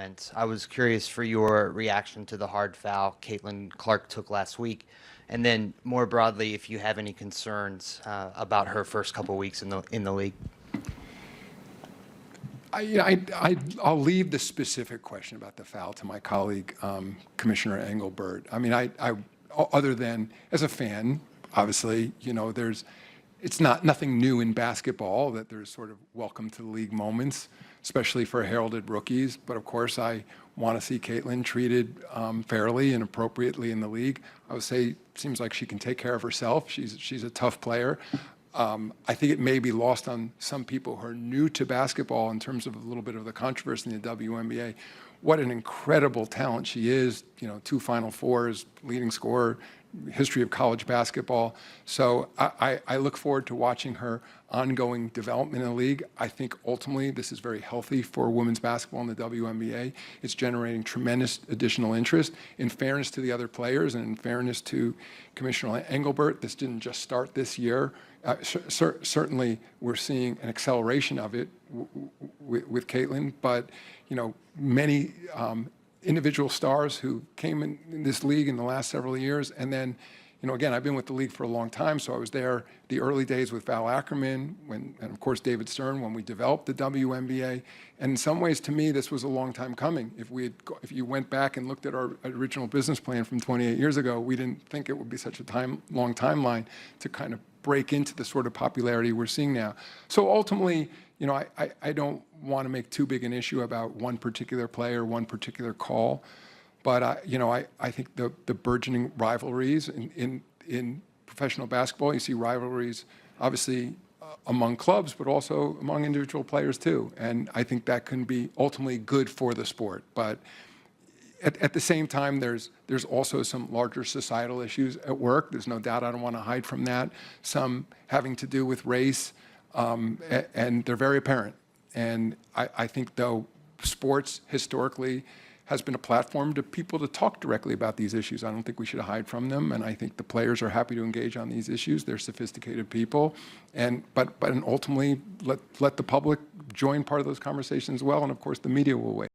And I was curious for your reaction to the hard foul Caitlin Clark took last week, and then more broadly, if you have any concerns about her first couple weeks in the league. I'll leave the specific question about the foul to my colleague, Commissioner Engelbert. I mean, other than as a fan, obviously, it's nothing new in basketball that there's sort of welcome to the league moments, especially for heralded rookies. But of course, I want to see Caitlin treated fairly and appropriately in the league. I would say, seems like she can take care of herself. She's a tough player. I think it may be lost on some people who are new to basketball in terms of a little bit of the controversy in the WNBA. What an incredible talent she is, 2 Final Fours, leading scorer, history of college basketball. So I look forward to watching her ongoing development in the league. I think ultimately this is very healthy for women's basketball in the WNBA. It's generating tremendous additional interest. In fairness to the other players and in fairness to Commissioner Engelbert, this didn't just start this year. Certainly we're seeing an acceleration of it with Caitlin, but many individual stars who came in this league in the last several years. And then, again, I've been with the league for a long time, so I was there the early days with Val Ackerman, and of course David Stern when we developed the WNBA. And in some ways, to me, this was a long time coming. If you went back and looked at our original business plan from 28 years ago, we didn't think it would be such a long timeline to kind of break into the sort of popularity we're seeing now. So ultimately, I don't want to make too big an issue about one particular player, one particular call, but I think the burgeoning rivalries in professional basketball, you see rivalries obviously among clubs, but also among individual players too. And I think that can be ultimately good for the sport. But at the same time, there's also some larger societal issues at work. There's no doubt, I don't want to hide from that. Some having to do with race, and they're very apparent. And I think, though, sports historically has been a platform to people to talk directly about these issues. I don't think we should hide from them, and I think the players are happy to engage on these issues. They're sophisticated people, but ultimately let the public join part of those conversations as well, and of course the media will wait.